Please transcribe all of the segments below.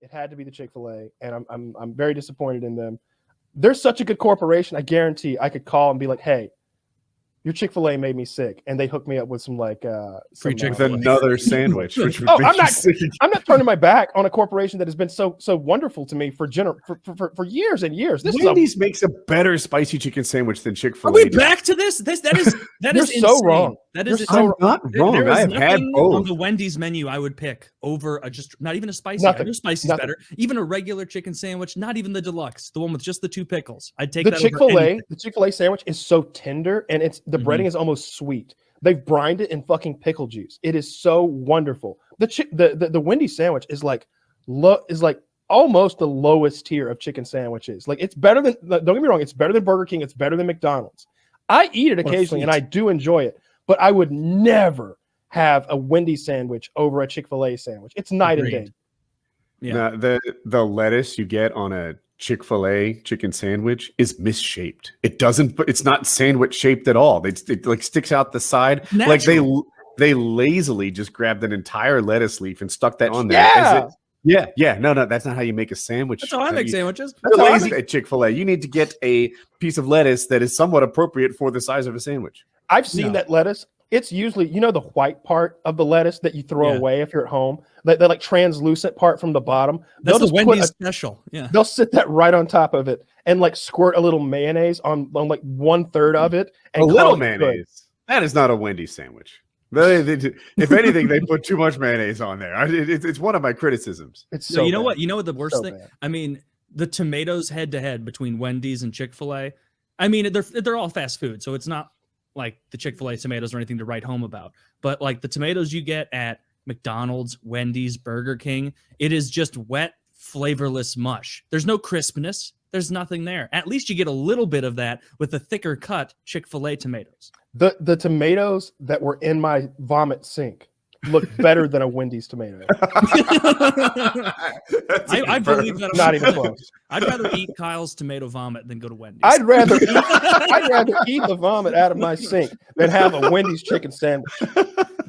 it had to be the Chick-fil-A, and I'm very disappointed in them. They're such a good corporation. I guarantee I could call and be like, "Hey, your Chick-fil-A made me sick," and they hooked me up with some free Chick-fil-A. With another sandwich, which would make you sick. I'm not turning my back on a corporation that has been so wonderful to me for years and years. Wendy's makes a better spicy chicken sandwich than Chick-fil-A. Are we back to this? That is so wrong. That is I'm not wrong. I have had both. On the Wendy's menu I would pick over just not even a spicy. I know spicy's better. Even a regular chicken sandwich, not even the deluxe, the one with just the 2 pickles. I'd take that over anything. The Chick-fil-A sandwich is so tender, and the breading is almost sweet. They've brined it in fucking pickle juice. It is so wonderful. The Wendy's sandwich is like almost the lowest tier of chicken sandwiches. Like, it's better than, don't get me wrong, it's better than Burger King, it's better than McDonald's. I eat it occasionally and I do enjoy it, but I would never have a Wendy's sandwich over a Chick-fil-A sandwich. It's night and day. Yeah. Now, the lettuce you get on a Chick-fil-A chicken sandwich is misshaped. It's not sandwich shaped at all. It like sticks out the side. Natural. Like they lazily just grabbed an entire lettuce leaf and stuck that on there. Yeah. No, that's not how you make a sandwich. That's how I make sandwiches. You're lazy at Chick-fil-A. You need to get a piece of lettuce that is somewhat appropriate for the size of a sandwich. I've seen that lettuce. It's usually, the white part of the lettuce that you throw away if you're at home. That like translucent part from the bottom. That's the Wendy's special. Yeah. They'll sit that right on top of it and like squirt a little mayonnaise on like 1/3 of it. And a little mayonnaise. That is not a Wendy's sandwich. If anything, they put too much mayonnaise on there. It's one of my criticisms. It's so you know what? You know what the worst thing? Bad. I mean, the tomatoes head to head between Wendy's and Chick-fil-A. I mean, they're all fast food, so it's not like the Chick-fil-A tomatoes or anything to write home about. But like the tomatoes you get at McDonald's, Wendy's, Burger King, it is just wet, flavorless mush. There's no crispness. There's nothing there. At least you get a little bit of that with the thicker cut Chick-fil-A tomatoes. The tomatoes that were in my vomit sink look better than a Wendy's tomato. I believe that. Not even close. I'd rather eat Kyle's tomato vomit than go to Wendy's. I'd rather eat the vomit out of my sink than have a Wendy's chicken sandwich.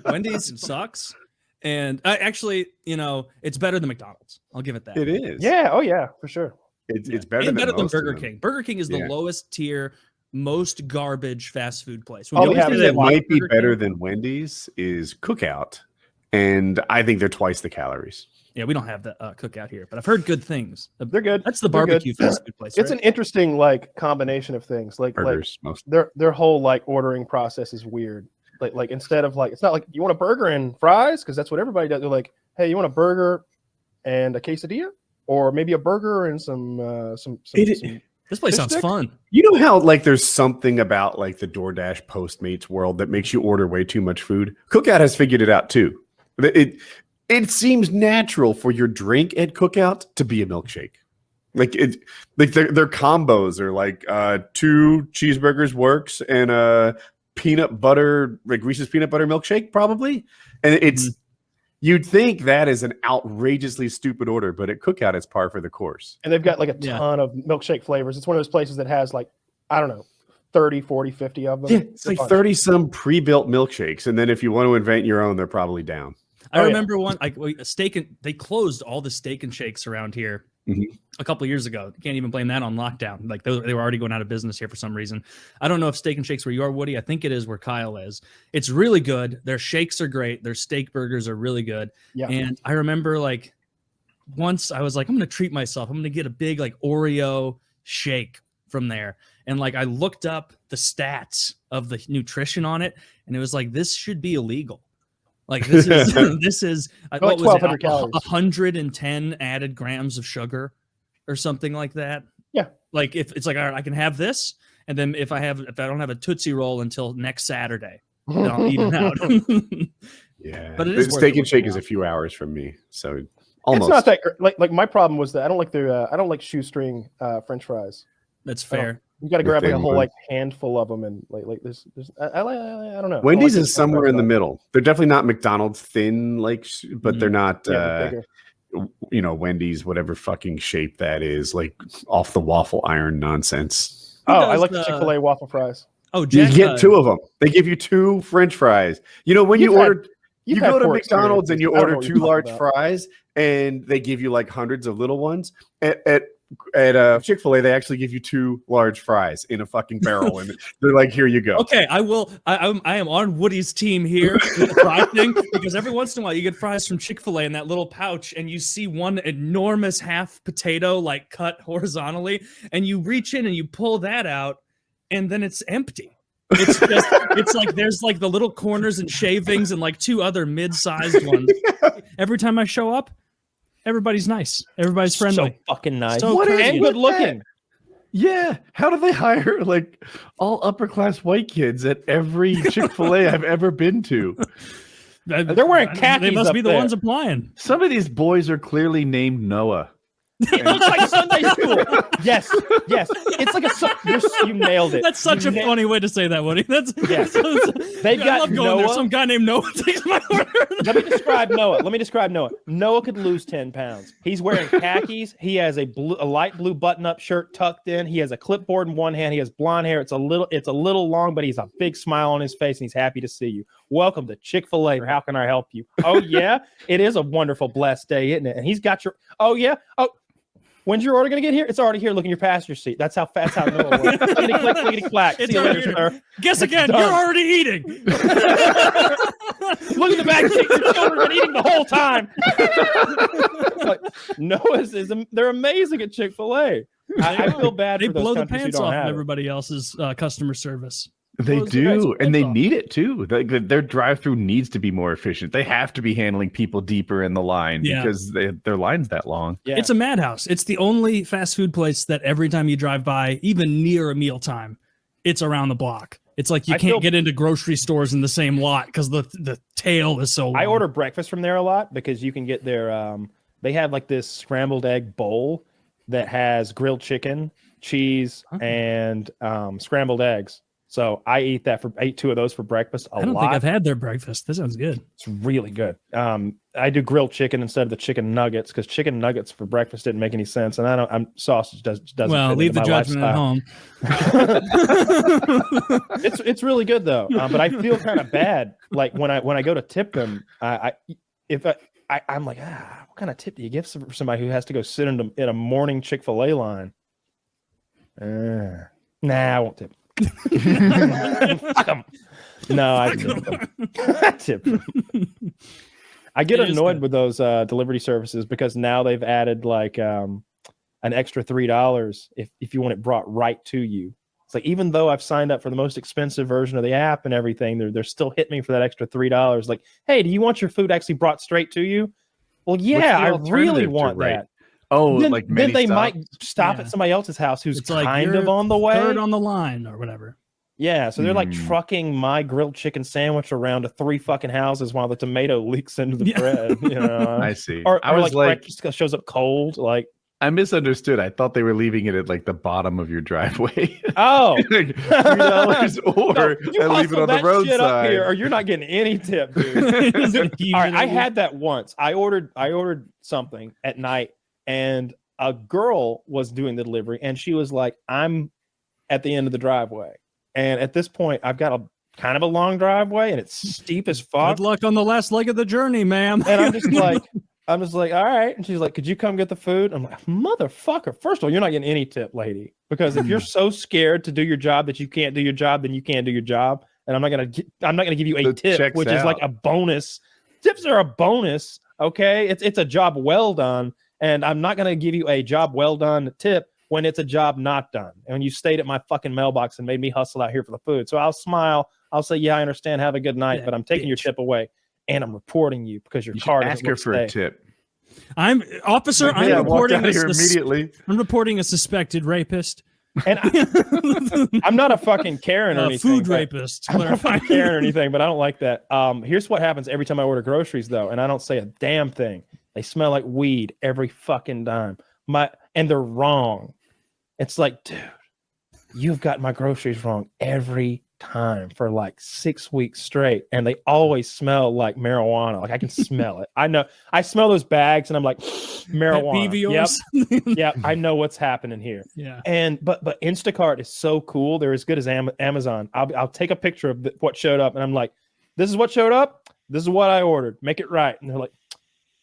Wendy's sucks. And actually, it's better than McDonald's. I'll give it that. It is. Yeah. Oh, yeah, for sure. It's better than Burger King. Burger King is the lowest tier, most garbage fast food place. The only thing that might be better than Wendy's is Cookout, and I think they're twice the calories. Yeah, we don't have the Cookout here, but I've heard good things. They're good. That's the barbecue fast food place. It's an interesting combination of things. Burgers, their whole ordering process is weird. Like instead of it's not like you want a burger and fries because that's what everybody does. They're like, hey, you want a burger and a quesadilla, or maybe a burger and some. This place sounds fun. You know how there's something about the DoorDash Postmates world that makes you order way too much food? Cookout has figured it out too. It seems natural for your drink at Cookout to be a milkshake. Their combos are 2 cheeseburgers works and a peanut butter, Reese's peanut butter milkshake probably. And it's you'd think that is an outrageously stupid order, but at Cookout it's par for the course. And they've got a ton of milkshake flavors. It's one of those places that has 30, 40, 50 of them. Yeah, it's 30 some pre-built milkshakes. And then if you want to invent your own, they're probably down. I remember one they closed all the Steak and Shakes around here a couple of years ago. You can't even blame that on lockdown. They were already going out of business here for some reason. I don't know if Steak and Shakes where you are, Woody. I think it is where Kyle is. It's really good. Their shakes are great. Their steak burgers are really good. Yeah. And I remember once I was like, I'm going to treat myself. I'm going to get a big Oreo shake from there. And I looked up the stats of the nutrition on it, and it was this should be illegal. This is what was it, 110 added grams of sugar or something like that. Yeah. If it's all right, I can have this, and then if I don't have a Tootsie Roll until next Saturday, then I'll eat it out. Yeah. But it is Steak and Shake is a few hours from me, so almost. It's not that great. My problem was that I don't like I don't like shoestring French fries. That's fair. You got to grab a whole handful of them, and there's I don't know. Wendy's is somewhere in the middle. They're definitely not McDonald's thin, but they're not Wendy's whatever fucking shape that is, off the waffle iron nonsense. I like the Chick-fil-A waffle fries. Oh, Jack, you get 2 of them. They give you 2 French fries. When you go to McDonald's and you order 2 large fries, and they give you like hundreds of little ones. At Chick-fil-A, they actually give you 2 large fries in a fucking barrel, and they're like, "Here you go." Okay, I am on Woody's team here with the fry thing, because every once in a while you get fries from Chick-fil-A in that little pouch, and you see one enormous half potato like cut horizontally, and you reach in and you pull that out, and then it's empty. It's like there's like the little corners and shavings and like 2 other mid-sized ones. Every time I show up, everybody's nice. Everybody's friendly. So fucking nice. So and good looking. Yeah. How do they hire like all upper class white kids at every Chick-fil-A I've ever been to? They're wearing khakis. They must be the there. ones applying. Some of these boys are clearly named Noah. It looks like Sunday school. Yes. It's like you nailed it. That's such a funny way to say that, Woody. That's yes. They've got I love going there. Some guy named Noah takes my order. Let me describe Noah. Noah could lose 10 pounds. He's wearing khakis. He has a light blue button-up shirt tucked in. He has a clipboard in one hand. He has blonde hair. It's a little long, but he's a big smile on his face, and he's happy to see you. Welcome to Chick-fil-A. How can I help you? Oh yeah, it is a wonderful, blessed day, isn't it? And he's got your. Oh yeah. Oh. When's your order going to get here? It's already here. Look in your passenger seat. That's how fast how Noah works. Clickety click, clickety clack. See you later, sir. Guess again. You're already eating. Look at the back seat. Your children have been eating the whole time. Like, Noah's they're amazing at Chick-fil-A. I feel bad they for those blow the countries pants who don't off have of it. everybody else's customer service. They Well, do, and they off. need it too. Their drive-through needs to be more efficient. They have to be handling people deeper in the line because their line's that long. Yeah. It's a madhouse. It's the only fast food place that every time you drive by, even near a mealtime, it's around the block. It's like you can't get into grocery stores in the same lot because the tail is so long. I order breakfast from there a lot because you can get their they have like this scrambled egg bowl that has grilled chicken, cheese, and scrambled eggs. So I ate 2 of those for breakfast a lot. I don't think I've had their breakfast. That sounds good. It's really good. I do grilled chicken instead of the chicken nuggets because chicken nuggets for breakfast didn't make any sense, and sausage doesn't. Well, fit leave the into my judgment lifestyle. at home. It's really good though, but I feel kind of bad. Like when I go to tip them, I'm like, what kind of tip do you give somebody who has to go sit in a morning Chick-fil-A line? Nah, I won't tip. Fuck 'em. No, I tip them. I get annoyed with those delivery services because now they've added like an extra $3 if you want it brought right to you. It's like even though I've signed up for the most expensive version of the app and everything, they're still hitting me for that extra $3. Like, hey, do you want your food actually brought straight to you? Well, yeah, I really want that. Oh, then, like then they stops? might stop at somebody else's house who's It's like kind of on the way. Third on the line or whatever. Yeah, so they're like trucking my grilled chicken sandwich around to 3 fucking houses while the tomato leaks into the bread. You know, I see. Or I was like breakfast shows up cold. Like I misunderstood. I thought they were leaving it at like the bottom of your driveway. oh, like $3 or you leave it on the that shit up roadside. here, or you're not getting any tip, dude. All right, I had that once. I ordered something at night, and a girl was doing the delivery, and she was like, "I'm at the end of the driveway." And at this point, I've got a kind of a long driveway, and it's steep as fuck. Good luck on the last leg of the journey, ma'am. And I'm just like, all right. And she's like, could you come get the food? I'm like, motherfucker. First of all, you're not getting any tip, lady, because if you're so scared to do your job that you can't do your job, then you can't do your job. And I'm not gonna give you a tip, which is like a bonus. Tips are a bonus. Okay, it's a job well done, and I'm not gonna give you a job well done tip when it's a job not done. And when you stayed at my fucking mailbox and made me hustle out here for the food. So I'll smile. I'll say, yeah, I understand. Have a good night, but I'm taking your tip away, and I'm reporting you because your car doesn't ask her for a tip. I'm officer. I'm reporting immediately. I'm reporting a suspected rapist. And I'm not a fucking Karen or anything. Food rapist. I'm not a fucking Karen or anything, but I don't like that. Here's what happens every time I order groceries, though, and I don't say a damn thing. They smell like weed every fucking time. And they're wrong. It's like, dude, you've got my groceries wrong every time for like 6 weeks straight, and they always smell like marijuana. Like I can smell it. I know. I smell those bags, and I'm like, marijuana. Yep. I know what's happening here. Yeah. And but Instacart is so cool. They're as good as Amazon. I'll take a picture of what showed up, and I'm like, this is what showed up. This is what I ordered. Make it right. And they're like,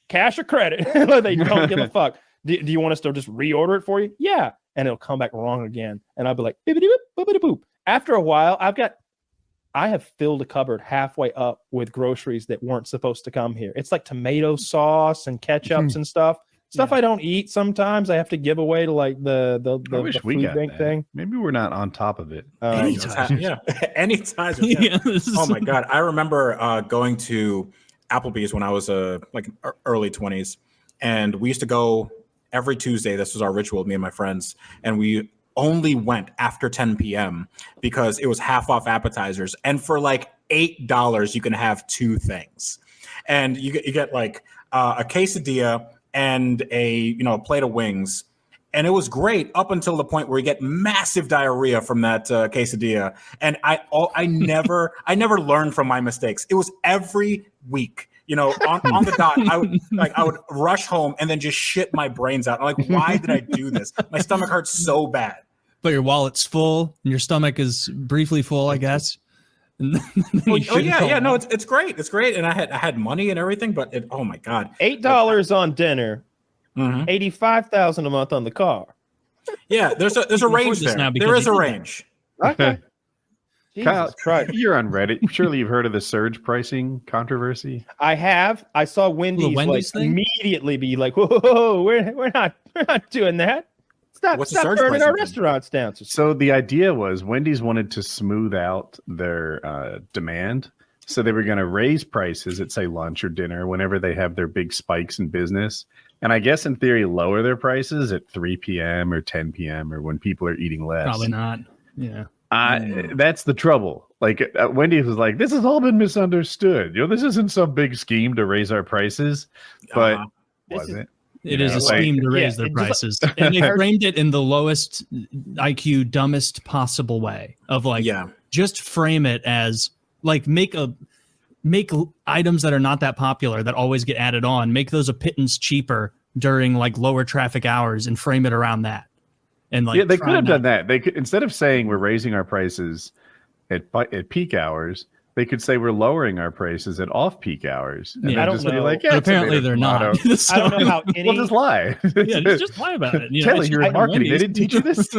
cash or credit. They don't give a fuck. Do you want us to just reorder it for you? Yeah. And it'll come back wrong again. And I'll be like, bibbidi boop, bibbidi boop. After a while, I have filled a cupboard halfway up with groceries that weren't supposed to come here. It's like tomato sauce and ketchups and stuff. Stuff I don't eat sometimes. I have to give away to like the food bank thing. Maybe we're not on top of it. Anytime. Anytime. Yeah. Oh my God. I remember going to Applebee's when I was like early 20s. And we used to go every Tuesday. This was our ritual, me and my friends. And we only went after 10 p.m. because it was half off appetizers. And for like $8, you can have two things. And you get like a quesadilla and a plate of wings. And it was great up until the point where you get massive diarrhea from that quesadilla. And I never learned from my mistakes. It was every week. On the dot, I would rush home and then just shit my brains out. I'm like, why did I do this? My stomach hurts so bad. But your wallet's full and your stomach is briefly full, I guess. No, it's great. It's great. And I had money and everything, but oh my God. $8 on dinner, $85,000 a month on the car. Yeah, there's a range there. There is a range. Okay. Kyle, you're on Reddit. Surely you've heard of the surge pricing controversy. I have. I saw Wendy's immediately be like, "Whoa, we're not doing that. Stop burning our restaurants down." So the idea was Wendy's wanted to smooth out their demand, so they were going to raise prices at say lunch or dinner whenever they have their big spikes in business, and I guess in theory lower their prices at 3 p.m. or 10 p.m. or when people are eating less. Probably not. Yeah. That's the trouble. Like Wendy was like, this has all been misunderstood. This isn't some big scheme to raise our prices, but was it? It is a scheme to raise their prices. And they framed it in the lowest IQ, dumbest possible way of like, just frame it as like, make items that are not that popular that always get added on, make those a pittance cheaper during like lower traffic hours and frame it around that. And like, they could have done that. They could, instead of saying we're raising our prices at peak hours, they could say we're lowering our prices at off-peak hours. And I don't know. But apparently they're not. So, I don't know how any. Well, just lie. Just lie about it. Tell you're in marketing. They didn't teach you this.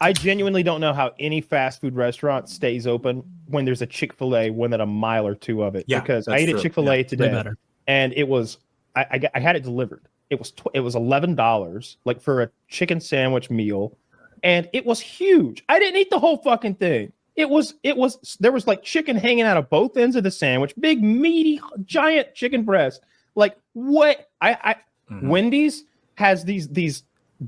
I genuinely don't know how any fast food restaurant stays open when there's a Chick-fil-A within a mile or two of it. Yeah, because I ate a Chick-fil-A today, and it was I had it delivered. It was $11 like for a chicken sandwich meal, and it was huge. I didn't eat the whole fucking thing. There was like chicken hanging out of both ends of the sandwich, big meaty giant chicken breast. Like what? Wendy's has these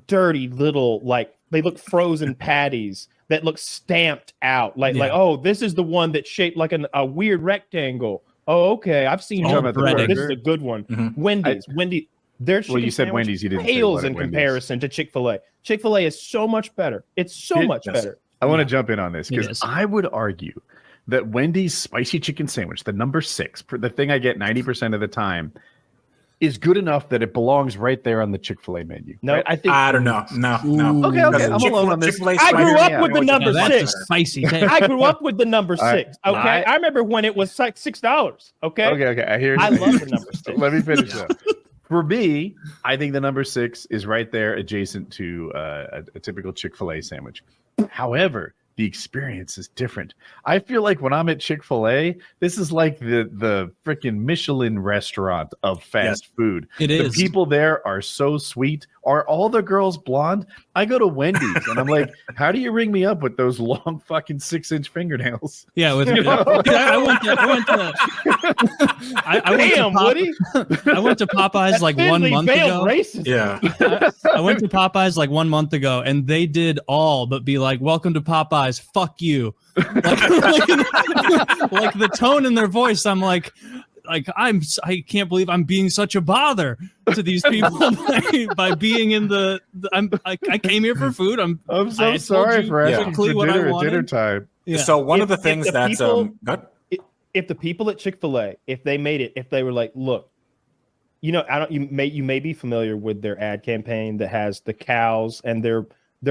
dirty little, like, they look frozen patties that look stamped out like oh, this is the one that's shaped like a weird rectangle. Oh, okay, I've seen this is a good one. Wendy's. Their chicken you said Wendy's. You didn't pales in comparison to Chick-fil-A. Chick-fil-A is so much better. It's so much better. I want to jump in on this because I would argue that Wendy's spicy chicken sandwich, the number 6, the thing I get 90% of the time, is good enough that it belongs right there on the Chick-fil-A menu. No, right? I don't know. No. Okay. I'm alone on this. I grew up with the number 6. Spicy. I grew up with the number 6. Okay, I remember when it was like $6. Okay. I hear you. I love the number 6. Let me finish up. For me, I think the number 6 is right there adjacent to a typical Chick-fil-A sandwich. However, the experience is different. I feel like when I'm at Chick-fil-A, this is like the freaking Michelin restaurant of fast food. It is. The people there are so sweet. Are all the girls blonde? I go to Wendy's and I'm like, how do you ring me up with those long fucking 6-inch fingernails? Yeah, I went to Popeyes like 1 month ago. Racist. Yeah. I went to Popeyes like 1 month ago, and they did all but be like, "Welcome to Popeyes, fuck you." Like the tone in their voice, I'm like I can't believe I'm being such a bother to these people by being in I came here for food. I'm so sorry for asking for dinner at dinner time. Yeah. So one of the things that's if the people at Chick-fil-A, if they made it, if they were like, look, you may be familiar with their ad campaign that has the cows and they're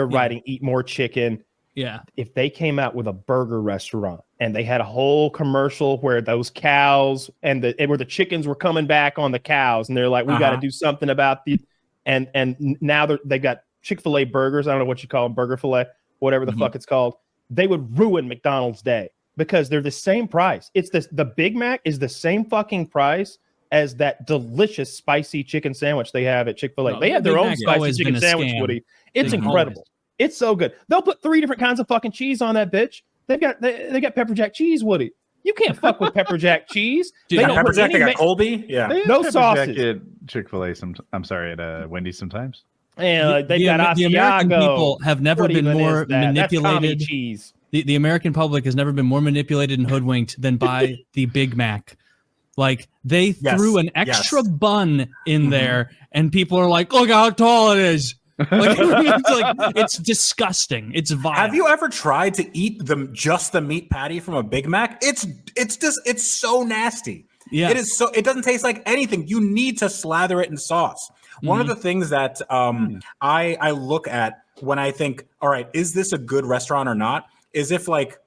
writing "Eat more chicken." Yeah. If they came out with a burger restaurant and they had a whole commercial where those cows and where the chickens were coming back on the cows, and they're like, we got to do something about the, and now they've got Chick-fil-A burgers. I don't know what you call them, burger fillet, whatever the fuck it's called. They would ruin McDonald's day because they're the same price. It's the Big Mac is the same fucking price as that delicious spicy chicken sandwich they have at Chick-fil-A. No, they have their Big own Mac's spicy always chicken been a sandwich, scam. Woody. It's incredible. It's so good. They'll put 3 different kinds of fucking cheese on that bitch. They got pepper jack cheese, Woody. You can't fuck with pepper jack cheese. Dude, they don't pepper put jack, any they got Colby. no Pepper sausage. Jack at Chick-fil-A. I'm sorry, at Wendy's sometimes. And they got the American Asiago. people have never What been even more is that? That's commie manipulated. cheese. The American public has never been more manipulated and hoodwinked than by the Big Mac. Like they threw an extra bun in there, and people are like, "Look how tall it is." Like, it's disgusting. It's vile. Have you ever tried to eat just the meat patty from a Big Mac? It's so nasty. Yeah. It is so. It doesn't taste like anything. You need to slather it in sauce. One of the things that I look at when I think, all right, is this a good restaurant or not? Is if like,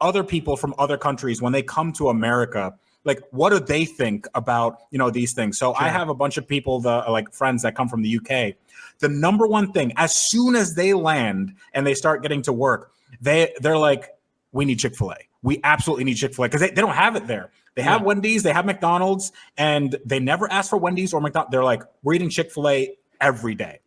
other people from other countries, when they come to America, like what do they think about, these things? So I have a bunch of people, like friends that come from the UK. The number one thing, as soon as they land and they start getting to work, they're like, we need Chick-fil-A. We absolutely need Chick-fil-A because they don't have it there. They have Wendy's, they have McDonald's, and they never ask for Wendy's or McDonald's. They're like, we're eating Chick-fil-A every day.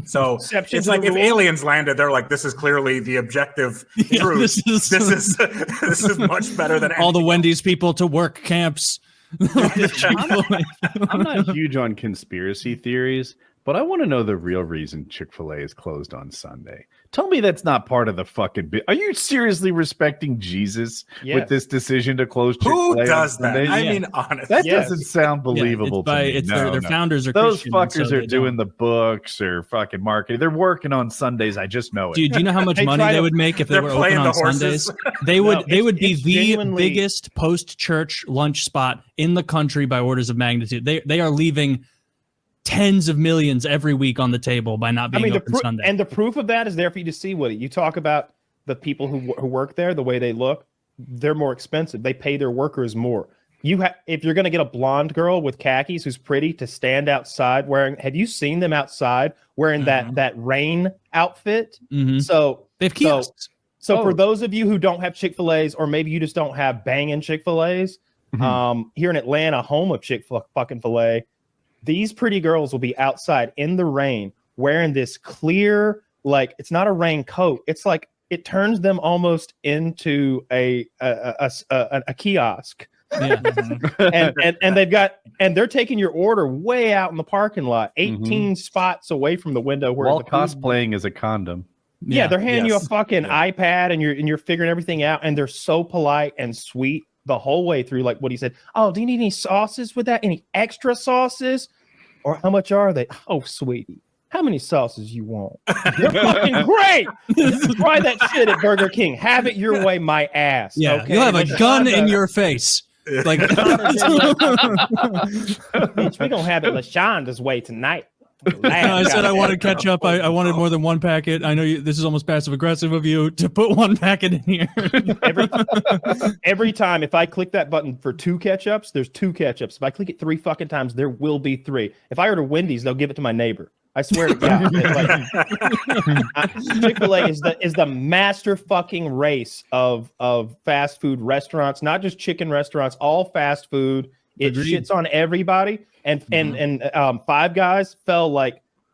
So it's like if aliens landed, they're like, this is clearly the objective truth. This is much better than all the Wendy's people to work camps. I'm not huge on conspiracy theories, but I want to know the real reason Chick-fil-A is closed on Sunday. Tell me that's not part of the fucking bit. Are you seriously respecting Jesus with this decision to close Chick-fil-A? Who does that? Sunday? I mean, honestly. That doesn't sound believable to me. Their founders are those Christian, fuckers so are doing the books or fucking marketing. They're working on Sundays. I just know it. Dude, do you know how much money they would make if they were open on Sundays? They would be the biggest post-church lunch spot in the country by orders of magnitude. They are leaving tens of millions every week on the table by not being open Sunday. And the proof of that is there for you to see, Woody. You talk about the people who work there, the way they look, they're more expensive. They pay their workers more. If you're going to get a blonde girl with khakis who's pretty to stand outside wearing, have you seen them outside wearing that rain outfit? So they have kiosks. So for those of you who don't have Chick-fil-A's, or maybe you just don't have banging Chick-fil-A's, here in Atlanta, home of Chick-fil-A, these pretty girls will be outside in the rain wearing this clear, like it's not a raincoat. It's like it turns them almost into a kiosk. Yeah. and they're taking your order way out in the parking lot, 18 spots away from the window where while the cosplaying as a condom. Yeah, they're handing you a fucking iPad and you're figuring everything out, and they're so polite and sweet the whole way through. Like what he said, oh, do you need any sauces with that? Any extra sauces? Or how much are they? Oh, sweetie, how many sauces you want? They're fucking great. Try that shit at Burger King. Have it your way, my ass. Yeah, okay? you'll have a gun in your face. Like, bitch, we gonna have it LaShonda's way tonight. I said I wanted ketchup. I wanted more than one packet. I know this is almost passive aggressive of you to put one packet in here. Every time, if I click that button for 2 ketchups, there's 2 ketchups. If I click it 3 fucking times, there will be 3. If I order Wendy's, they'll give it to my neighbor. I swear to God. Chick-fil-A is the master fucking race of fast food restaurants, not just chicken restaurants, all fast food. It shits on everybody. And Five Guys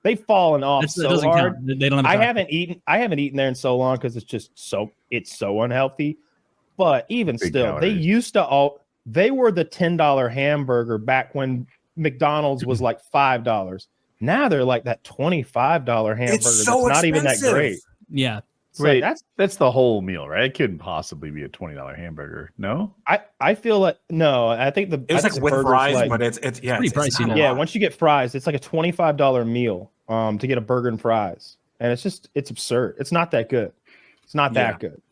they've fallen off so hard. They don't have I haven't eaten there in so long because it's so unhealthy. But even still, calories. They were the $10 hamburger back when McDonald's was like $5. Now they're like that $25 hamburger. It's so that's not even that great. Yeah. So wait, that's the whole meal, right? It couldn't possibly be a $20 hamburger. No, I feel like no. I think it was like with fries, but it's pretty pricey. Yeah, once you get fries, it's like a $25 meal to get a burger and fries, and it's absurd. It's not that good. It's not that good.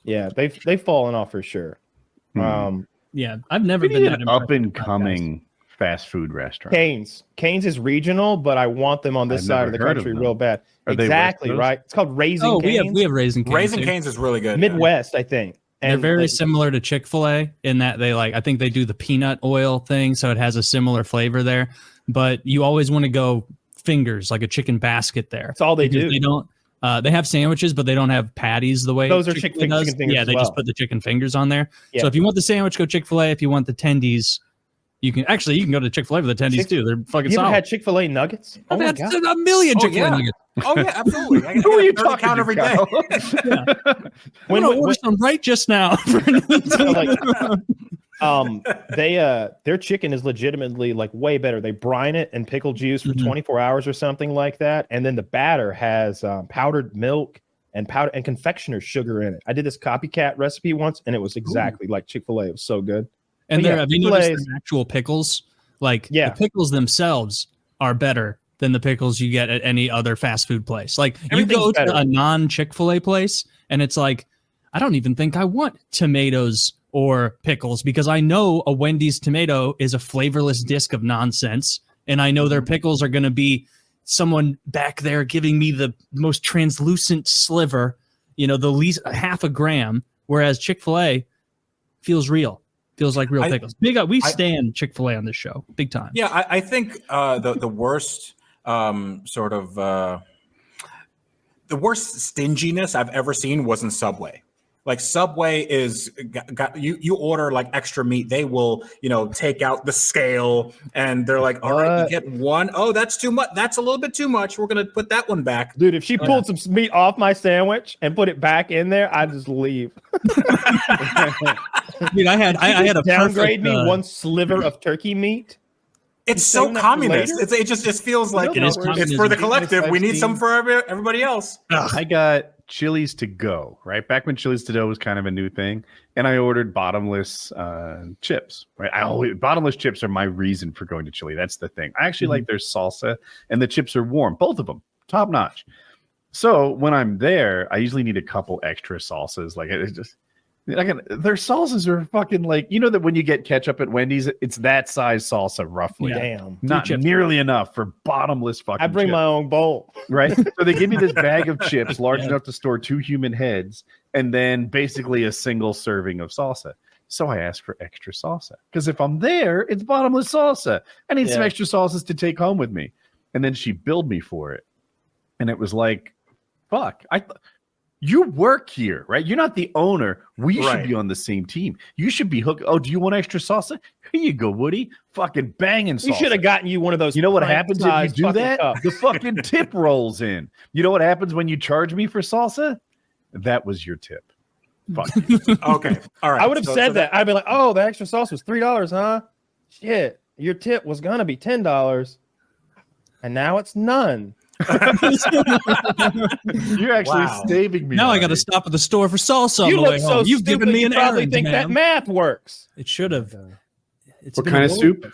Yeah, they've fallen off for sure. Yeah, I've never been that up and coming fast food restaurant? Cane's is regional, but I want them on this I've side never of the heard of country them. real bad. Are they Exactly, West Coast? right? It's called Raising Oh, Cane's. we have Raising Cane's. Raising too. Cane's is really good. Midwest, I think. And They're very like, similar to Chick-fil-A in that I think they do the peanut oil thing, so it has a similar flavor there. But you always want to go fingers, like a chicken basket there. That's all they do. They don't. They have sandwiches, but they don't have patties the way Those are Chick-fil-A chicken does. fingers. Yeah, as they well. just put the chicken fingers on there. Yeah. So if you want the sandwich, go Chick-fil-A. If you want the tendies, you can go to Chick-fil-A for the tendies too. They're fucking You ever solid. had Chick-fil-A nuggets? Oh I've my had god! a million Chick-fil-A yeah. nuggets. Oh yeah, absolutely. I Who are you get a talking count to, every day. Kyle? I'm gonna order some right just now. Their chicken is legitimately like way better. They brine it in pickle juice for 24 hours or something like that, and then the batter has powdered milk and confectioner's sugar in it. I did this copycat recipe once, and it was exactly like Chick-fil-A. It was so good. And But yeah, have you noticed Chick-fil-A's- the actual pickles? Like Yeah. the pickles themselves are better than the pickles you get at any other fast food place. Like you Everything's go better. to a non-Chick-fil-A place and it's like, I don't even think I want tomatoes or pickles because I know a Wendy's tomato is a flavorless disc of nonsense. And I know their pickles are going to be someone back there giving me the most translucent sliver, the least half a gram. Whereas Chick-fil-A feels real. Feels like real pickles. We stand Chick-fil-A on this show, big time. Yeah, I think the worst the worst stinginess I've ever seen was in Subway. Like Subway is got you order like extra meat, they will take out the scale and they're like, all right, you get one. Oh, that's too much. That's a little bit too much. We're gonna put that one back. Dude, if she pulled some meat off my sandwich and put it back in there, I'd just leave. Dude, I had a downgrade perfect, me one sliver of turkey meat. It's so that for communist. later? It just feels like It is it's for the communism. collective. We need some for everybody else. I got Chili's to go, right? Back when Chili's to go was kind of a new thing. And I ordered bottomless chips, right? Bottomless chips are my reason for going to Chili. That's the thing. I actually like their salsa and the chips are warm. Both of them, top notch. So when I'm there, I usually need a couple extra salsas. Like it's just, their salsas are fucking like, that when you get ketchup at Wendy's, it's that size salsa roughly. Yeah. Damn. Not nearly enough for bottomless fucking I bring chips. my own bowl. Right. So they give me this bag of chips large enough to store 2 human heads and then basically a single serving of salsa. So I asked for extra salsa because if I'm there, it's bottomless salsa. I need some extra salsas to take home with me. And then she billed me for it. And it was like, fuck. You work here, right? You're not the owner. We should be on the same team. You should be hooked. Oh, do you want extra salsa? Here you go, Woody. Fucking banging salsa. We should have gotten you one of those. You know what happens if you pint-sized do fucking that? cups. The fucking tip rolls in. You know what happens when you charge me for salsa? That was your tip. Fuck. Okay. All right. I would have said that. I'd be like, oh, the extra sauce was $3, huh? Shit. Your tip was going to be $10. And now it's none. You're actually saving me. Now I got to stop at the store for salsa on the way home. You've given me an probably errand, think that math works. It should have. What kind of soup?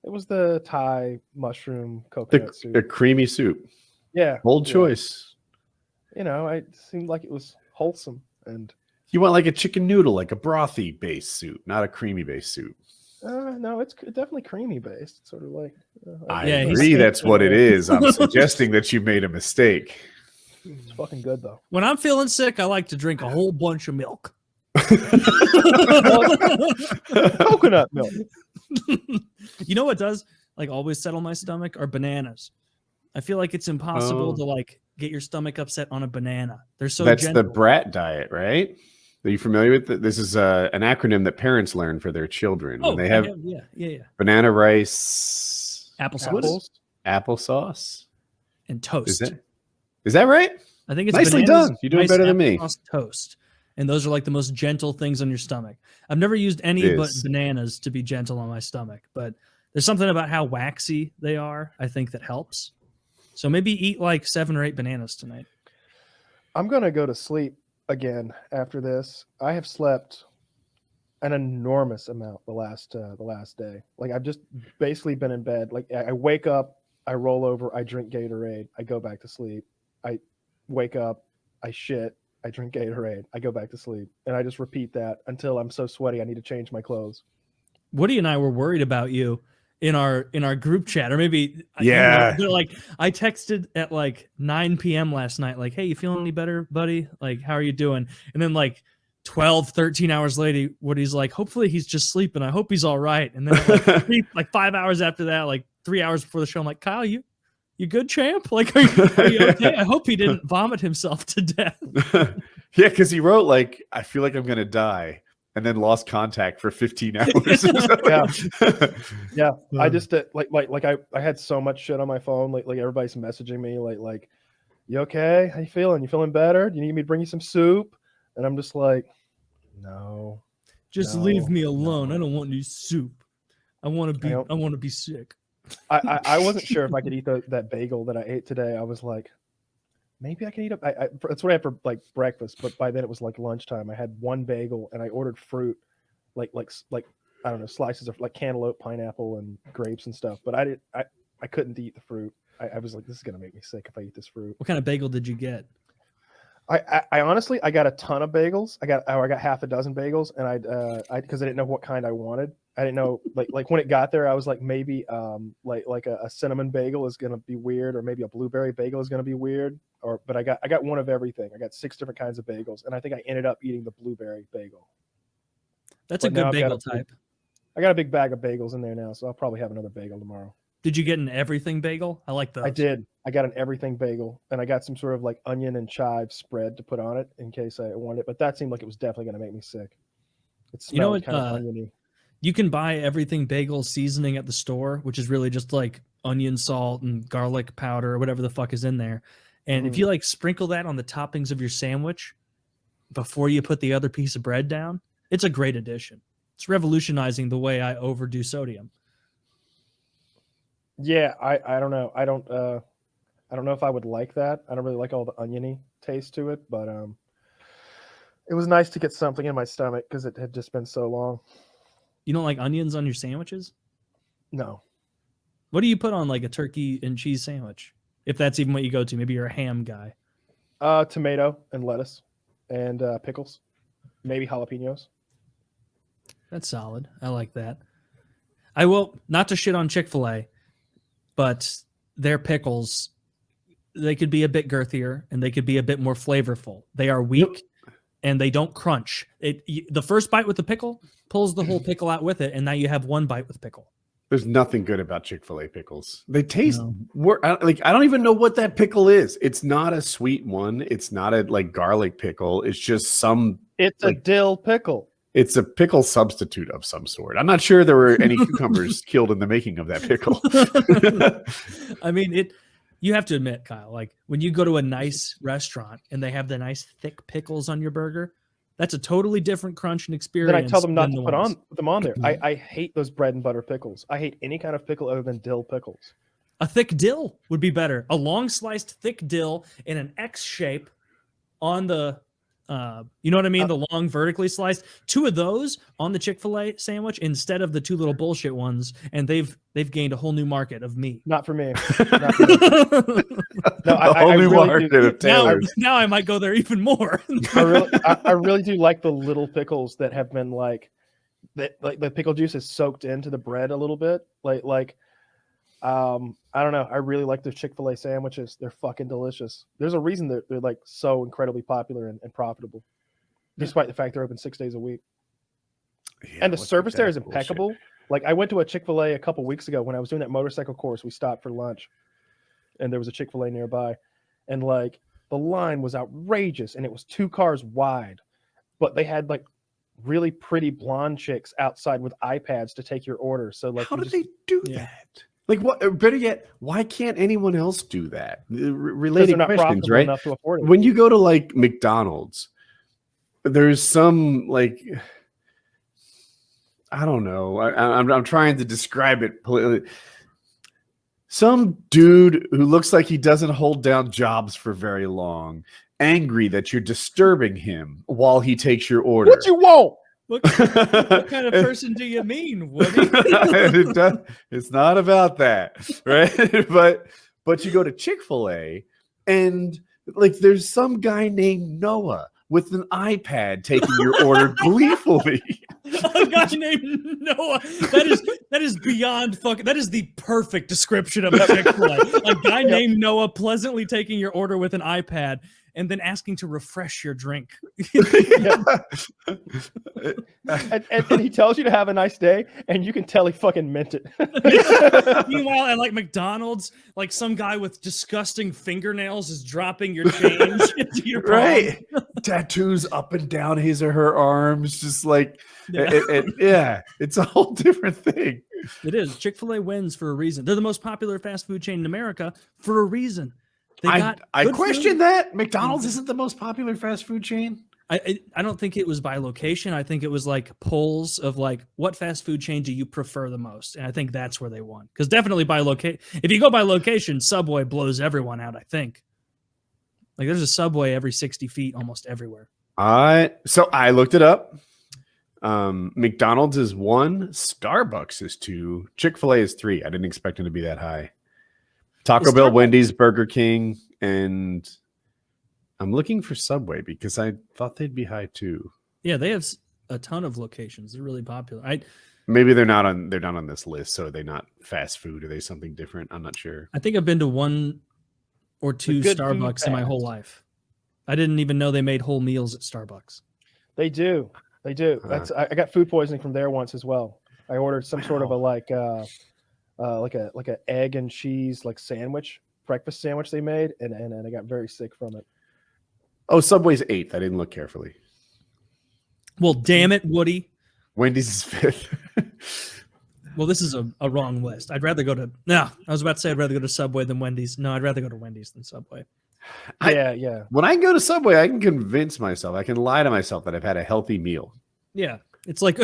It was the Thai mushroom coconut soup. A creamy soup. Yeah. Bold choice. It seemed like it was wholesome. And You want like a chicken noodle, like a brothy based soup, not a creamy based soup. no, it's definitely creamy based. It's sort of like. I agree that's what it is. I'm suggesting that you made a mistake. It's fucking good though. When I'm feeling sick, I like to drink a whole bunch of milk. Coconut milk. You know what does always settle my stomach are bananas. I feel like it's impossible to get your stomach upset on a banana. They're so That's gentle. the BRAT diet, right? Are you familiar with it? This is an acronym that parents learn for their children. When they have banana rice, applesauce, and toast. Is that right? I think it's nicely bananas, done. You're doing rice, better than me. applesauce, toast. And those are the most gentle things on your stomach. I've never used any but bananas to be gentle on my stomach, but there's something about how waxy they are, I think, that helps. So maybe eat 7 or 8 bananas tonight. I'm gonna go to sleep again after this. I have slept an enormous amount the last day. I've just basically been in bed. I wake up, I roll over, I drink Gatorade, I go back to sleep. I wake up, I shit, I drink Gatorade, I go back to sleep, and I just repeat that until I'm so sweaty I need to change my clothes. Woody and I were worried about you in our group chat, or maybe they're like, I texted at like 9 p.m. last night, like, hey, you feeling any better, buddy? Like, how are you doing? And then like 12, 13 hours later, Woody's like, hopefully he's just sleeping. I hope he's all right. And then like 5 hours after that, like 3 hours before the show, I'm like, Kyle, you good, champ? Like, are you okay? I hope he didn't vomit himself to death. Yeah, because he wrote like, I feel like I'm gonna die, and then lost contact for 15 hours. Yeah. I just I had so much shit on my phone. Like everybody's messaging me like, you okay? How you feeling? You feeling better? Do you need me to bring you some soup? And I'm just like, no. Just leave me alone. No. I don't want any soup. I want to be sick. I wasn't sure if I could eat that bagel that I ate today. I was like, maybe I can eat that's what I had for like breakfast, but by then it was like lunchtime. I had one bagel and I ordered fruit, like I don't know, slices of like cantaloupe, pineapple, and grapes and stuff. But I couldn't eat the fruit. I was like, this is gonna make me sick if I eat this fruit. What kind of bagel did you get? I honestly got a ton of bagels. I got half a dozen bagels, and I because I didn't know what kind I wanted. I didn't know like when it got there, I was like, maybe like a cinnamon bagel is gonna be weird, or maybe a blueberry bagel is gonna be weird. But I got one of everything. I got 6 different kinds of bagels, and I think I ended up eating the blueberry bagel. That's a good bagel type. I got a big bag of bagels in there now, so I'll probably have another bagel tomorrow. Did you get an everything bagel? I like those. I did. I got an everything bagel, and I got some sort of like onion and chive spread to put on it in case I wanted it. But that seemed like it was definitely going to make me sick. It smelled kind of oniony. You can buy everything bagel seasoning at the store, which is really just like onion, salt, and garlic powder or whatever the fuck is in there. And if you like sprinkle that on the toppings of your sandwich before you put the other piece of bread down, it's a great addition. It's revolutionizing the way I overdo sodium. Yeah, I don't know. I don't know if I would like that. I don't really like all the oniony taste to it, but it was nice to get something in my stomach because it had just been so long. You don't like onions on your sandwiches? No. What do you put on like a turkey and cheese sandwich? If that's even what you go to, maybe you're a ham guy. Tomato and lettuce and pickles, maybe jalapenos. That's solid. I like that. I will, not to shit on Chick-fil-A, but their pickles, they could be a bit girthier and they could be a bit more flavorful. They are weak and they don't crunch. The first bite with the pickle pulls the whole pickle out with it, and now you have one bite with pickle. There's nothing good about Chick-fil-A pickles. They taste like I don't even know what that pickle is. It's not a sweet one. It's not a like garlic pickle. It's just some. It's a dill pickle. It's a pickle substitute of some sort. I'm not sure there were any cucumbers killed in the making of that pickle. I mean, you have to admit, Kyle, like when you go to a nice restaurant and they have the nice thick pickles on your burger, that's a totally different crunch and experience. Then I tell them not to put them on there. I hate those bread and butter pickles. I hate any kind of pickle other than dill pickles. A thick dill would be better. A long sliced thick dill in an X shape on the, you know what I mean? The long vertically sliced. 2 of those on the Chick-fil-A sandwich instead of the 2 little bullshit ones, and they've gained a whole new market of meat. Not for me. Not for me. No, I really do. Now I might go there even more. I really do like the little pickles that have been like the pickle juice is soaked into the bread a little bit. I don't know. I really like those Chick-fil-A sandwiches. They're fucking delicious. There's a reason they're like so incredibly popular and profitable, despite the fact they're open 6 days a week. Yeah, and the service there is impeccable. Bullshit. Like I went to a Chick-fil-A a couple weeks ago when I was doing that motorcycle course. We stopped for lunch, and there was a Chick-fil-A nearby, and like the line was outrageous, and it was 2 cars wide, but they had like really pretty blonde chicks outside with iPads to take your order. So like, how do they do that? Like what? Better yet, why can't anyone else do that? Related questions, right? Enough to afford it. When you go to like McDonald's, there's some like, I don't know. I'm trying to describe it politically. Some dude who looks like he doesn't hold down jobs for very long, angry that you're disturbing him while he takes your order. What you want? What kind of person do you mean, Woody? It's not about that, right? But you go to Chick-fil-A and like there's some guy named Noah with an iPad taking your order gleefully. A guy named Noah. That is beyond fucking. That is the perfect description of a Chick-fil-A. A guy named Noah pleasantly taking your order with an iPad and then asking to refresh your drink. and he tells you to have a nice day, and you can tell he fucking meant it. Meanwhile, at like McDonald's, like some guy with disgusting fingernails is dropping your change into your palm. Right. Tattoos up and down his or her arms, just like it's a whole different thing. It is. Chick-fil-A wins for a reason. They're the most popular fast food chain in America for a reason. I question that. McDonald's isn't the most popular fast food chain. I don't think it was by location. I think it was like polls of like, what fast food chain do you prefer the most? And I think that's where they won. Because definitely by location. If you go by location, Subway blows everyone out, I think. Like there's a Subway every 60 feet almost everywhere. So I looked it up. McDonald's is 1, Starbucks is 2, Chick-fil-A is 3. I didn't expect it to be that high. Taco Bell, Wendy's, Burger King, and I'm looking for Subway because I thought they'd be high too. Yeah, they have a ton of locations. They're really popular. Maybe they're not on this list, so are they not fast food? Are they something different? I'm not sure. I think I've been to 1 or 2 Starbucks in my whole life. I didn't even know they made whole meals at Starbucks. They do. I got food poisoning from there once as well. I ordered some sort of a like a egg and cheese like sandwich, breakfast sandwich they made, and I got very sick from it. Oh, Subway's 8th. I didn't look carefully. Well, damn it, Woody. Wendy's is 5th. Well, this is a wrong list. I'd rather go to I was about to say I'd rather go to Subway than Wendy's. No, I'd rather go to Wendy's than Subway. Yeah. When I go to Subway, I can convince myself, I can lie to myself that I've had a healthy meal. Yeah. It's like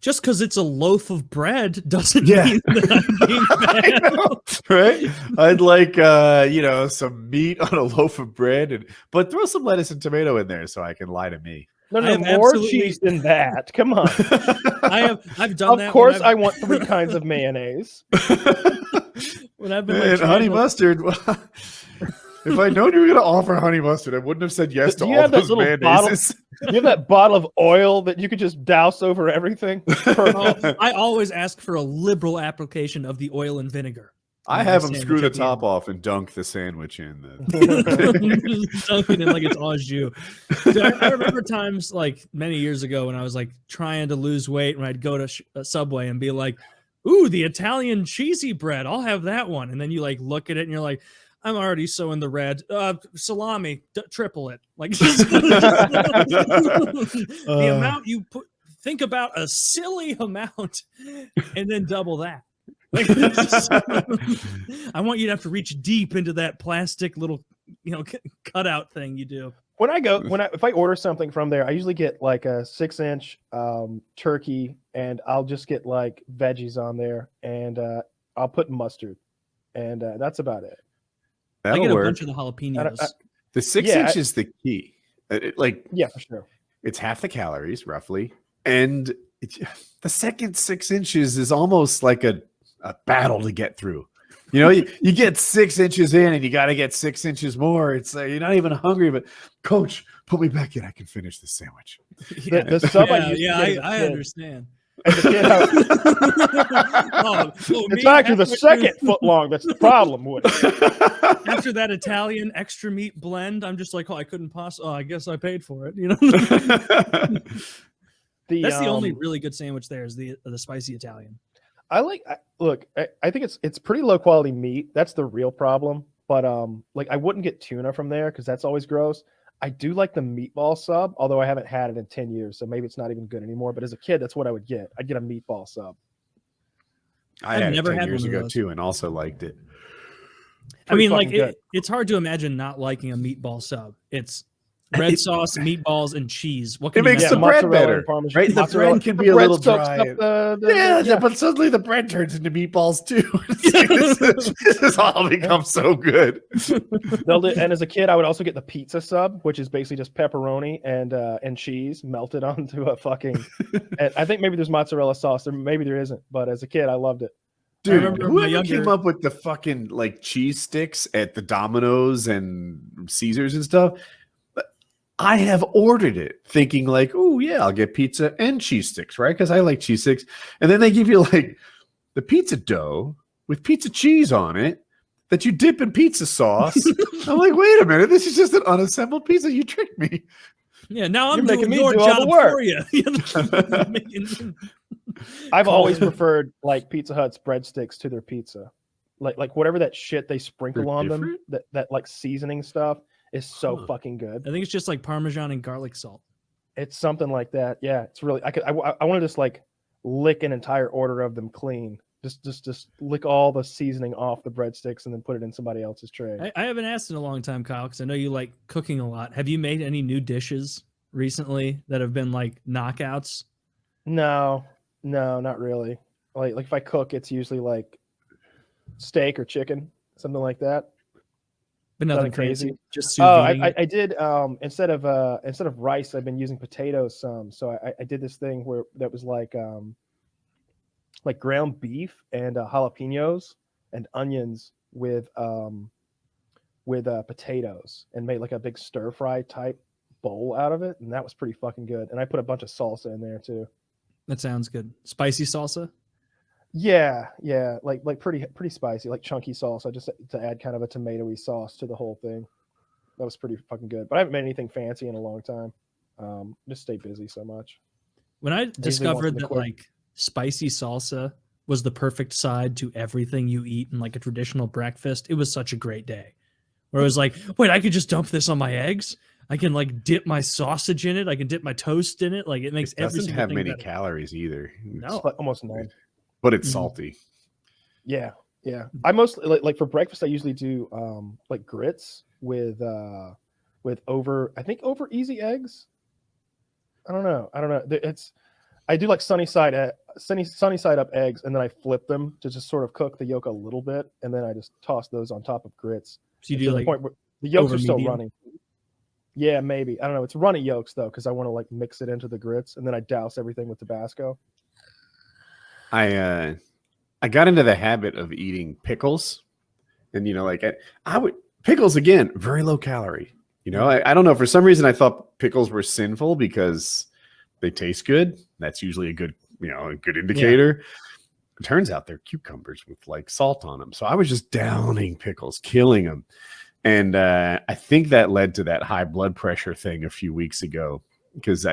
just because it's a loaf of bread doesn't mean that I'm being bad. I know, right? I'd like some meat on a loaf of bread, but throw some lettuce and tomato in there so I can lie to me. No, more cheese than that. Come on. I've done that. Of course, I want 3 kinds of mayonnaise. When I've been honey mustard. If I'd known you were going to offer honey mustard, I wouldn't have said yes to all those mayonnaises. You have that bottle of oil that you could just douse over everything? I always ask for a liberal application of the oil and vinegar. I have them screw the top off and dunk the sandwich in. Dunk it in like it's au jus. Dude, I remember times like many years ago when I was like trying to lose weight, when I'd go to Subway and be like, ooh, the Italian cheesy bread. I'll have that one. And then you like look at it and you're like, I'm already so in the red. Salami, triple it. Like the amount you put. Think about a silly amount, and then double that. Like, I want you to have to reach deep into that plastic little, cutout thing you do. If I order something from there, I usually get like a 6-inch turkey, and I'll just get like veggies on there, and I'll put mustard, and that's about it. That'll I get a work. bunch of the jalapenos. The 6-inch is the key. For sure. It's half the calories roughly, and the second 6 inches is almost like a battle to get through. You get 6 inches in, and you got to get 6 inches more. It's you're not even hungry, but coach, put me back in. I can finish this sandwich. The sub I understand. It's actually the second footlong that's the problem with it. After that Italian extra meat blend, I'm just like, I couldn't possibly. I guess I paid for it. That's the only really good sandwich there is the spicy Italian. I think it's pretty low quality meat. That's the real problem. But I wouldn't get tuna from there because that's always gross. I do like the meatball sub, although I haven't had it in 10 years, so maybe it's not even good anymore. But as a kid, that's what I would get. I'd get a meatball sub. I had it 10 years ago too, and also liked it. It's hard to imagine not liking a meatball sub. It's red sauce, meatballs, and cheese. What can it makes the bread better, right? The bread can be a little dry. But suddenly the bread turns into meatballs too. This has all become so good. And as a kid, I would also get the pizza sub, which is basically just pepperoni and cheese melted onto a fucking. And I think maybe there's mozzarella sauce, or maybe there isn't. But as a kid, I loved it. Dude, whoever came up with the fucking like cheese sticks at the Domino's and Caesars and stuff. I have ordered it thinking like, oh yeah, I'll get pizza and cheese sticks, right? Because I like cheese sticks. And then they give you like the pizza dough with pizza cheese on it that you dip in pizza sauce. I'm like, wait a minute, this is just an unassembled pizza. You tricked me. Yeah, now I'm You're making doing me your do all the job work. for you. I've always preferred like Pizza Hut's breadsticks to their pizza. Like whatever that shit they sprinkle They're on different? them, that like seasoning stuff is so fucking good. I think it's just like Parmesan and garlic salt. It's something like that. Yeah, it's really. I want to just like lick an entire order of them clean. Just lick all the seasoning off the breadsticks and then put it in somebody else's tray. I haven't asked in a long time, Kyle, because I know you like cooking a lot. Have you made any new dishes recently that have been like knockouts? No, not really. Like if I cook, it's usually like steak or chicken, something like that. But nothing crazy. crazy. Just sous Oh, vide. I did instead of rice, I've been using potatoes some. So I did this thing where that was like ground beef and jalapenos and onions with potatoes, and made like a big stir fry type bowl out of it, and that was pretty fucking good. And I put a bunch of salsa in there too. That sounds good. Spicy salsa. Yeah, like pretty spicy, like chunky salsa, just to add kind of a tomatoey sauce to the whole thing. That was pretty fucking good. But I haven't made anything fancy in a long time. Just stay busy so much. When I discovered the that quick. like spicy salsa was the perfect side to everything you eat in like a traditional breakfast, it was such a great day. Where it was like, wait, I could just dump this on my eggs. I can like dip my sausage in it. I can dip my toast in it. Like it makes It every doesn't single have thing many better. calories either. No. It's like almost none. But it's Mhm. salty. Yeah. I mostly like for breakfast. I usually do like grits with over easy eggs. I don't know. I do like sunny side up eggs, and then I flip them to just sort of cook the yolk a little bit, and then I just toss those on top of grits. So you to do the like point where the yolks over are still medium? running. Yeah, maybe. I don't know. It's runny yolks though, because I want to like mix it into the grits, and then I douse everything with Tabasco. I got into the habit of eating pickles, and like I would pickles again, very low calorie. I don't know, for some reason I thought pickles were sinful because they taste good. That's usually a good indicator. It turns out they're cucumbers with like salt on them. So I was just downing pickles, killing them. And I think that led to that high blood pressure thing a few weeks ago, because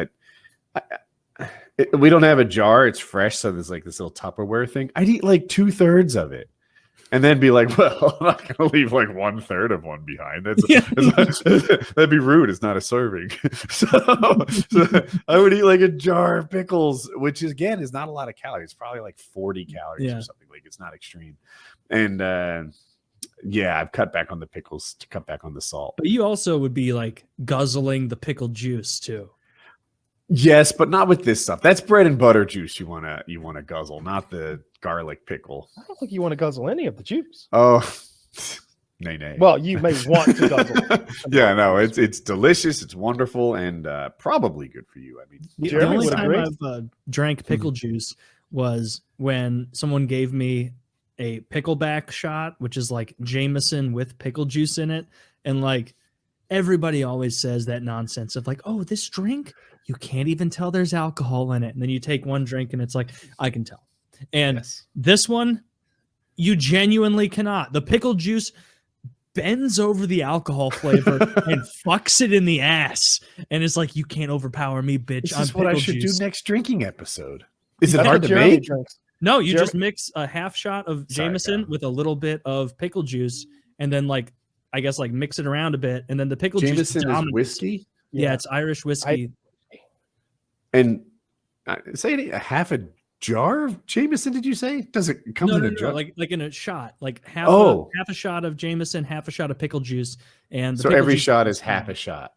we don't have a jar. It's fresh. So there's like this little Tupperware thing. I'd eat like 2/3 of it and then be like, well, I'm not going to leave like 1/3 of one behind. That'd be rude. It's not a serving. So I would eat like a jar of pickles, which again is not a lot of calories. It's probably like 40 calories or something. Like it's not extreme. And I've cut back on the pickles to cut back on the salt. But you also would be like guzzling the pickle juice too. Yes, but not with this stuff. That's bread and butter juice you wanna guzzle, not the garlic pickle. I don't think you want to guzzle any of the juice. Oh, nay. Well, you may want to guzzle. Yeah, no, it's delicious, it's wonderful, and probably good for you. I mean, The Jeremy only would time agree. I've drank pickle juice was when someone gave me a Pickleback shot, which is like Jameson with pickle juice in it. And like everybody always says that nonsense of like, oh, this drink, you can't even tell there's alcohol in it. And then you take one drink and it's like, I can tell. And this one, you genuinely cannot. The pickle juice bends over the alcohol flavor and fucks it in the ass. And it's like, you can't overpower me, bitch. This is what I should do next drinking episode. Is it That's hard what to Jeremy make? drinks. No, you Jeremy- just mix a half shot of Sorry, Jameson Kyle. with a little bit of pickle juice, and then like I guess like mix it around a bit, and then the pickle juice Jameson is dominates. whiskey, Yeah, it's Irish whiskey. and say a half a jar of Jameson. Did you say? Does it come in a jar? like in a shot, like half a shot of Jameson, half a shot of pickle juice, and the So pickle every juice shot is half a shot.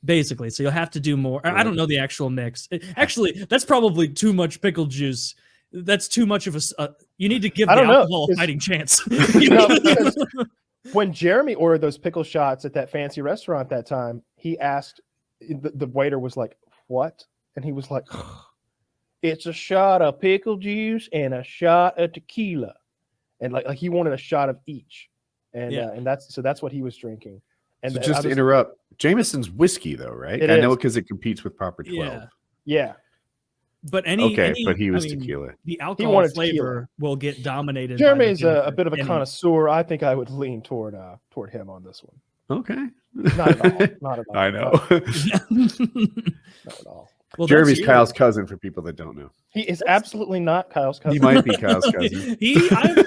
basically. So you'll have to do more. I don't know the actual mix. Actually, that's probably too much pickle juice. That's too much of you need to give I the don't know. alcohol a fighting chance. No, because when Jeremy ordered those pickle shots at that fancy restaurant that time, he asked, the waiter was like, "What?" And he was like, "It's a shot of pickle juice and a shot of tequila," and like he wanted a shot of each, and that's what he was drinking. And so just to interrupt, Jameson's whiskey though, right? I know because it competes with Proper 12. Yeah. But but he was tequila. The alcohol flavor will get dominated. Jeremy's a bit of a connoisseur. I think I would lean toward him on this one. Okay. Not at all. Not at all. I know. Not at all. Well, Jeremy's Kyle's cousin for people that don't know. He is absolutely not Kyle's cousin. He might be Kyle's cousin.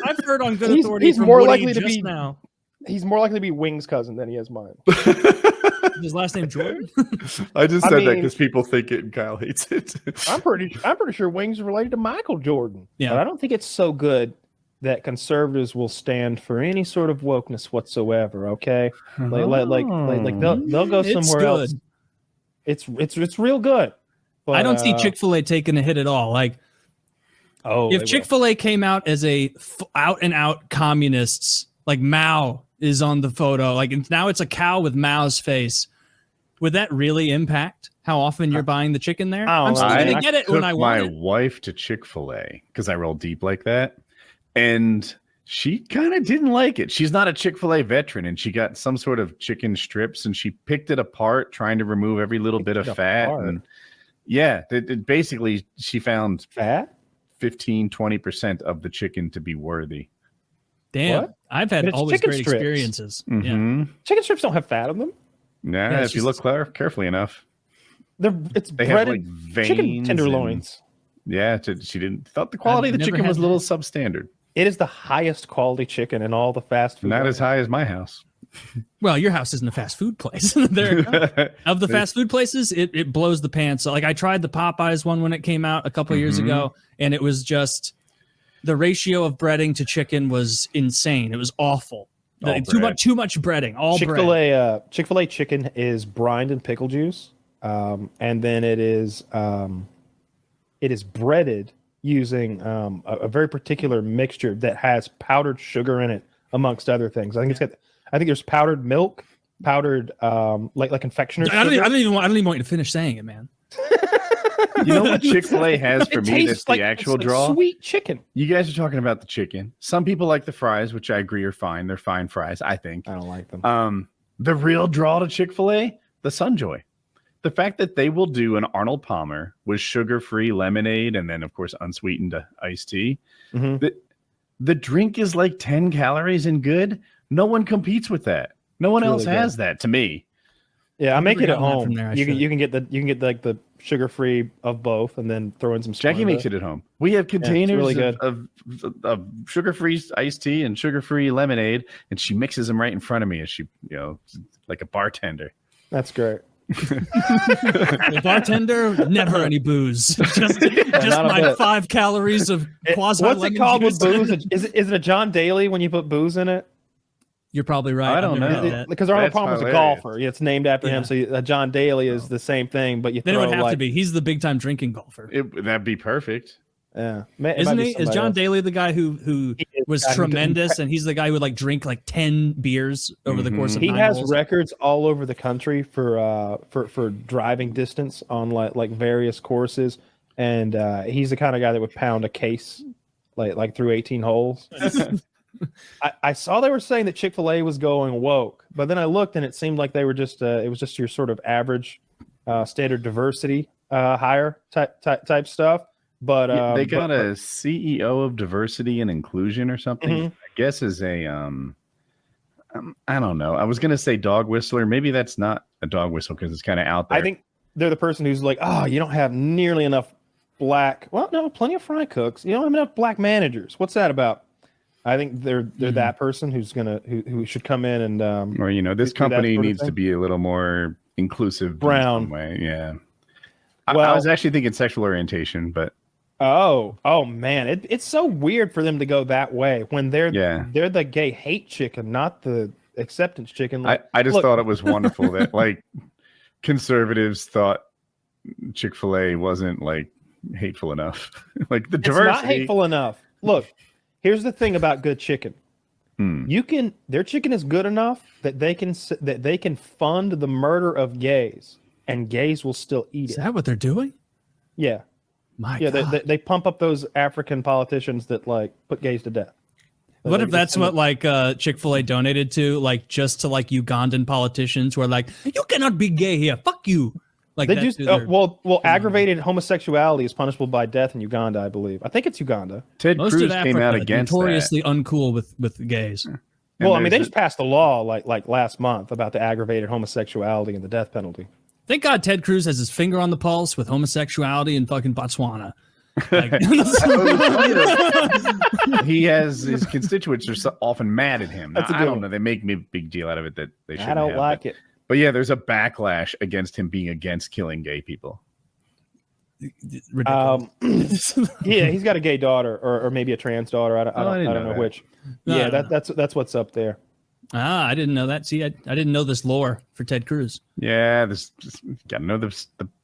I've heard on good authority he's from more Woody likely to just be now. He's more likely to be Wing's cousin than he is mine. His last name Jordan. I just said that because people think it and Kyle hates it. I'm pretty sure Wing's related to Michael Jordan. Yeah, but I don't think it's so good that conservatives will stand for any sort of wokeness whatsoever. Okay, like they'll go somewhere else. It's real good. But, I don't see Chick-fil-A taking a hit at all. Like, if Chick-fil-A came out as a out and out communists, like Mao is on the photo, like now it's a cow with Mao's face, would that really impact how often you're buying the chicken there? I'm still gonna get it when I want it. My wife to Chick-fil-A because I roll deep like that, and she kind of didn't like it. She's not a Chick-fil-A veteran, and she got some sort of chicken strips, and she picked it apart, trying to remove every little bit of fat. And basically she found fat 15-20% of the chicken to be worthy. Damn, what? I've had always great experiences. Mm-hmm. Yeah. Chicken strips don't have fat in them. Nah, if you look carefully enough, they breaded have like veins, chicken tenderloins. She thought the quality of the chicken was a little substandard. It is the highest quality chicken in all the fast food. Not as high as my house. Well, your house isn't a fast food place. Of the fast food places, it blows the pants. So, like, I tried the Popeyes one when it came out a couple of years ago, and it was just the ratio of breading to chicken was insane. It was awful. Too much breading. Chick-fil-A chicken is brined in pickle juice, and then it is breaded using a very particular mixture that has powdered sugar in it, amongst other things. I think there's powdered milk, powdered like confectioner's sugar. I don't even want you to finish saying it, man. You know what Chick-fil-A has for me that's the actual draw? Sweet chicken. You guys are talking about the chicken. Some people like the fries, which I agree are fine. They're fine fries, I think. I don't like them. The real draw to Chick-fil-A, the Sunjoy. The fact that they will do an Arnold Palmer with sugar-free lemonade and then, of course, unsweetened iced tea. Mm-hmm. The drink is like 10 calories and good. No one competes with that. No one else has that, to me. Yeah, I make it at home. You can get the sugar-free of both, and then throw in some. Jackie makes it at home. We have containers of sugar-free iced tea and sugar-free lemonade, and she mixes them right in front of me as she, like a bartender. That's great. The bartender, never any booze. Just my 5 calories of quasi. What's it called with booze? Is it a John Daly when you put booze in it? You're probably right. I don't know. Because Arnold Palmer was a golfer. It's named after him. So John Daly is the same thing, but then it would have to be. He's the big time drinking golfer. That'd be perfect. Yeah, isn't he? Is John Daly the guy who was tremendous, and he's the guy who would drink 10 beers over the course of 9 holes? He has records all over the country for driving distance on like various courses, and he's the kind of guy that would pound a case like through 18 holes. I saw they were saying that Chick-fil-A was going woke, but then I looked and it seemed like they were just it was just your sort of average standard diversity hire type stuff. But they got a CEO of diversity and inclusion or something. Mm-hmm. I guess is a I don't know. I was gonna say dog whistler. Maybe that's not a dog whistle because it's kind of out there. I think they're the person who's like, you don't have nearly enough black. Well, no, plenty of fry cooks. You don't have enough black managers. What's that about? I think they're that person who should come in and or this company needs to be a little more inclusive brown in some way. Yeah. I was actually thinking sexual orientation, but oh man, it's so weird for them to go that way when they're the gay hate chicken, not the acceptance chicken. I just thought it was wonderful that conservatives thought Chick-fil-A wasn't hateful enough. The diversity. It's not hateful enough. Look. Here's the thing about good chicken. Their chicken is good enough that they can fund the murder of gays, and gays will still eat it. Is that what they're doing? Yeah. God. They pump up those African politicians that put gays to death. What if that's what like Chick-fil-A donated to, like just to like Ugandan politicians who are like, you cannot be gay here, fuck you. Like they just well, aggravated homosexuality is punishable by death in Uganda, I believe. I think it's Uganda. Ted Most Cruz of Africa, came out against notoriously that. uncool with gays. Well, I mean, they just passed a law like last month about the aggravated homosexuality and the death penalty. Thank God Ted Cruz has his finger on the pulse with homosexuality in fucking Botswana. Like, he has his constituents are so often mad at him. That's I don't know. They make me a big deal out of it that they shouldn't. I don't like it. But yeah, there's a backlash against him being against killing gay people. Yeah, he's got a gay daughter or maybe a trans daughter. I don't know which. Yeah, that's what's up there. I didn't know that. See, I didn't know this lore for Ted Cruz. Yeah, gotta know the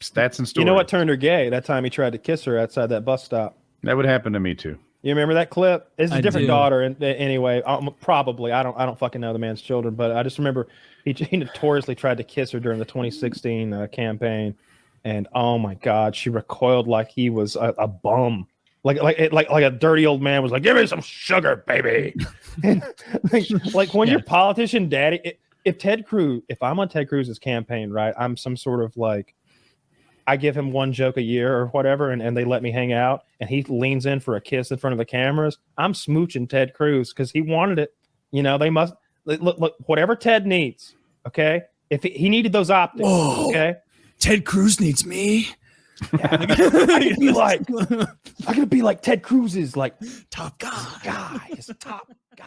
stats and stories. You know what turned her gay? That time he tried to kiss her outside that bus stop. That would happen to me too. You remember that clip? It's a different do. daughter, and anyway, probably. I don't fucking know the man's children, but I just remember he notoriously tried to kiss her during the 2016 campaign, and oh my God, she recoiled like he was a bum. Like a dirty old man was like, give me some sugar, baby. And like when your politician daddy, if I'm on Ted Cruz's campaign, right, I'm some sort of like, I give him one joke a year or whatever, and they let me hang out, and he leans in for a kiss in front of the cameras. I'm smooching Ted Cruz because he wanted it. You know, they must look whatever Ted needs. Okay, if he needed those optics, okay, Ted Cruz needs me. Yeah. I could be like Ted Cruz's like top guy. He's a top guy.